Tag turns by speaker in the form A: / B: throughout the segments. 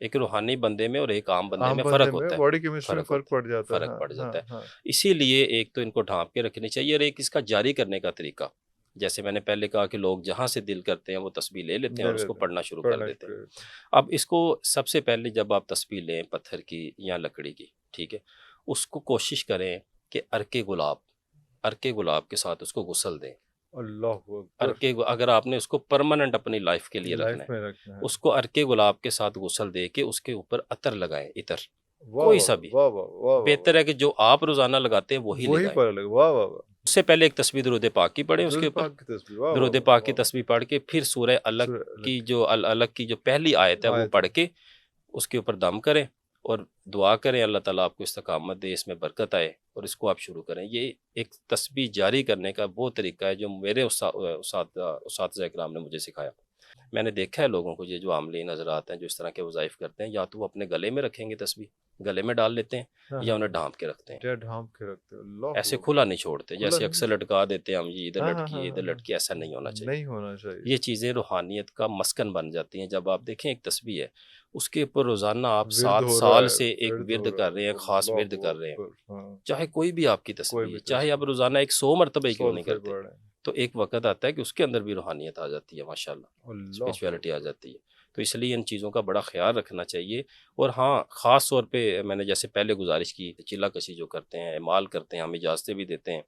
A: ایک روحانی بندے میں اور ایک عام بندے
B: عام
A: میں
B: بندے
A: فرق
B: میں
A: ہوتا ہے،
B: باڈی کیمسٹری میں
A: فرق
B: فرق
A: ہوتا
B: پڑ
A: ہے،
B: جاتا ہے.
A: فرق
B: ہاں
A: پڑ
B: ہاں
A: جاتا ہے.
B: ہاں.
A: اسی لیے ایک تو ان کو ڈھانپ کے رکھنی چاہیے، اور ایک اس کا جاری کرنے کا طریقہ. جیسے میں نے پہلے کہا کہ لوگ جہاں سے دل کرتے ہیں وہ تسبیح لے لیتے ہیں
B: لے
A: اور اس کو
B: لیتے ہیں
A: پڑھنا شروع کر
B: پڑھنا
A: دیتے ہیں.
B: شروع کرتے ہیں.
A: اب اس کو سب سے پہلے جب آپ تسبیح لیں پتھر کی یا لکڑی کی، ٹھیک ہے، اس کو کوشش کریں کہ عرق گلاب کے ساتھ اس کو غسل دیں.
B: اللہ اکبر.
A: اگر آپ نے اس کو پرماننٹ اپنی لائف کے لیے رکھنا
B: لائف
A: ہے،
B: میں رکھنا ہے.
A: اس کو عرق گلاب کے ساتھ غسل دے کے اس کے اوپر عطر لگائیں، عطر
B: واہ
A: کوئی
B: واہ
A: سا بھی.
B: واہ واہ واہ واہ
A: بہتر
B: واہ.
A: ہے کہ جو آپ روزانہ لگاتے ہیں وہی
B: وہی
A: لگائیں.
B: پڑھ لگا. واہ واہ واہ.
A: اس سے پہلے ایک تسبیح درود پاک کی پڑھیں، اس کے
B: درود
A: اوپر
B: پاک کی تصویر. واہ واہ
A: درود
B: واہ
A: پاک کی
B: واہ واہ.
A: تسبیح پڑھ کے پھر سورہ الگ
B: سورہ الگ
A: کی جو الگ کی جو پہلی آیت ہے وہ
B: آیت
A: پڑھ
B: ہے.
A: کے اس کے اوپر دم کریں اور دعا کریں اللہ تعالیٰ آپ کو استقامت دے، اس میں برکت آئے، اور اس کو آپ شروع کریں. یہ ایک تسبیح جاری کرنے کا وہ طریقہ ہے جو میرے اساتذہ اکرام نے مجھے سکھایا. میں نے دیکھا ہے لوگوں کو، یہ جو عاملین حضرات ہیں جو اس طرح کے وظائف کرتے ہیں، یا تو وہ اپنے گلے میں رکھیں گے تسبیح، گلے میں ڈال لیتے ہیں،
B: ہاں
A: یا
B: ہاں.
A: انہیں ڈھانپ کے رکھتے ہیں.
B: ڈیڈ ڈھانپ کے رکھتے. اللہ
A: ایسے
B: اکبر.
A: کھلا نہیں چھوڑتے
B: کھلا
A: جیسے
B: نہیں.
A: اکثر لٹکا دیتے ہیں ہم، یہ ادھر
B: ہاں ہاں
A: لٹکی
B: ہاں
A: ادھر
B: ہاں ہاں.
A: لٹکی. ایسا نہیں ہونا چاہیے.
B: نہیں ہونا چاہیے.
A: یہ چیزیں روحانیت کا مسکن بن جاتی ہیں. جب آپ دیکھیں ایک تسبیح ہے، اس کے اوپر روزانہ آپ
B: ورد
A: 7
B: ہو رہا
A: سال
B: ہے.
A: سے ایک
B: ورد
A: ورد
B: ہو رہا
A: کر
B: ہے.
A: رہے ہیں، خاص ورد
B: اللہ
A: کر رہے ہیں،
B: اکبر. ہاں.
A: چاہے کوئی بھی آپ کی
B: کوئی
A: تسبیح ہے،
B: بھی
A: چاہے آپ
B: تصویر.
A: روزانہ 100 مرتبہ کیوں
B: 100
A: نہیں
B: دفعہ
A: کرتے،
B: پڑھ رہے ہیں.
A: تو ایک وقت آتا ہے کہ اس کے اندر بھی روحانیت آ جاتی ہے، ماشاءاللہ
B: اللہ
A: اسپریچولیٹی آ
B: اکبر.
A: جاتی ہے. تو اس لیے ان چیزوں کا بڑا خیال رکھنا چاہیے. اور ہاں، خاص طور پہ میں نے جیسے پہلے گزارش کی، چلہ کشی جو کرتے ہیں، اعمال کرتے ہیں، ہم اجازتیں بھی دیتے ہیں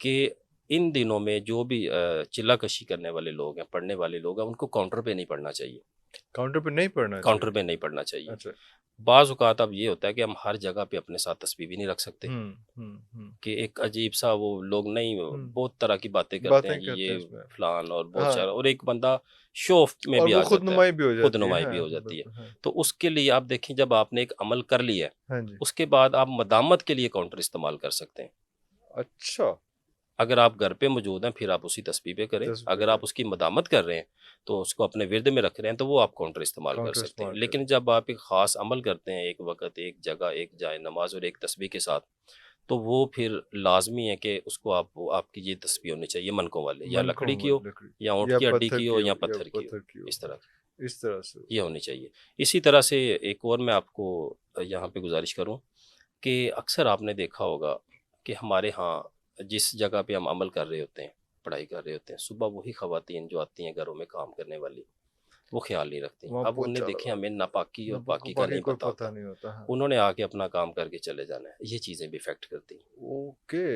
A: کہ ان دنوں میں جو بھی چلہ کشی کرنے والے لوگ ہیں، پڑھنے والے لوگ ہیں، ان کو کاؤنٹر پہ نہیں پڑھنا چاہیے.
B: کاؤنٹر پہ نہیں پڑھنا
A: کاؤنٹر
B: چاہیے.
A: پہ نہیں پڑھنا چاہیے.
B: اچھا.
A: بعض اوقات اب یہ ہوتا ہے کہ ہم ہر جگہ پہ اپنے ساتھ تسبیح بھی نہیں رکھ سکتے،
B: ہوں.
A: کہ ایک عجیب سا وہ لوگ نہیں
B: ہوں.
A: بہت طرح کی باتیں کرتے ہیں
B: باتیں
A: جی،
B: کرتے ہیں
A: یہ
B: اس میں.
A: فلان اور بہت
B: ہاں.
A: سارا، اور ایک بندہ شو آف میں
B: اور
A: بھی
B: وہ
A: آ
B: خود
A: جاتا ہے،
B: نمائی بھی ہو
A: خود
B: جاتی ہے.
A: نمائی بھی
B: ہاں
A: ہو جاتی ہے.
B: بالکل. ہاں.
A: تو اس کے لیے آپ دیکھیں، جب آپ نے ایک عمل کر لیا ہے،
B: ہاں جی.
A: اس کے بعد آپ مدامت کے لیے کاؤنٹر استعمال کر سکتے ہیں.
B: اچھا.
A: اگر آپ گھر پہ موجود ہیں پھر آپ اسی تسبیح پہ کریں،
B: تصویر
A: اگر آپ اس کی مدامت کر رہے ہیں تو اس کو اپنے ورد میں رکھ رہے ہیں تو وہ آپ کاؤنٹر استعمال کر
B: کاؤنٹر
A: سکتے ہیں.
B: استعمال کریں.
A: لیکن جب آپ ایک خاص عمل کرتے ہیں، ایک وقت، ایک جگہ، ایک جائے نماز اور ایک تسبیح کے ساتھ، تو وہ پھر لازمی ہے کہ اس کو آپ کی یہ تسبیح ہونی چاہیے منکوں والے، یا
B: من کو
A: لکڑی کی ہو،
B: لکڑی
A: یا اونٹ
B: یا
A: کی ہڈی
B: پتھر
A: کی
B: کی
A: ہو،
B: ہو
A: یا
B: یا
A: پتھر کی ہو.
B: پتھر کی ہو.
A: اس طرح
B: اس طرح سے.
A: یہ ہونی چاہیے. اسی طرح سے ایک اور میں آپ کو یہاں پہ گزارش کروں کہ اکثر آپ نے دیکھا ہوگا کہ ہمارے ہاں جس جگہ پہ ہم عمل کر رہے ہوتے ہیں، پڑھائی کر رہے ہوتے ہیں، صبح وہی خواتین جو آتی ہیں گھروں میں کام کرنے والی، وہ خیال نہیں رکھتی.
B: وہاں
A: اب انہیں
B: پوچھا
A: دیکھیں،
B: لگا
A: ہمیں ناپاکی اور پاکی کا
B: باقی
A: نہیں
B: کوئی
A: پتہ
B: پتہ
A: ہوتا،
B: نہیں ہوتا. ہاں.
A: انہوں نے آ کے اپنا کام کر کے چلے جانا ہے. یہ چیزیں بھی افیکٹ کرتی ہیں.
B: اوکے.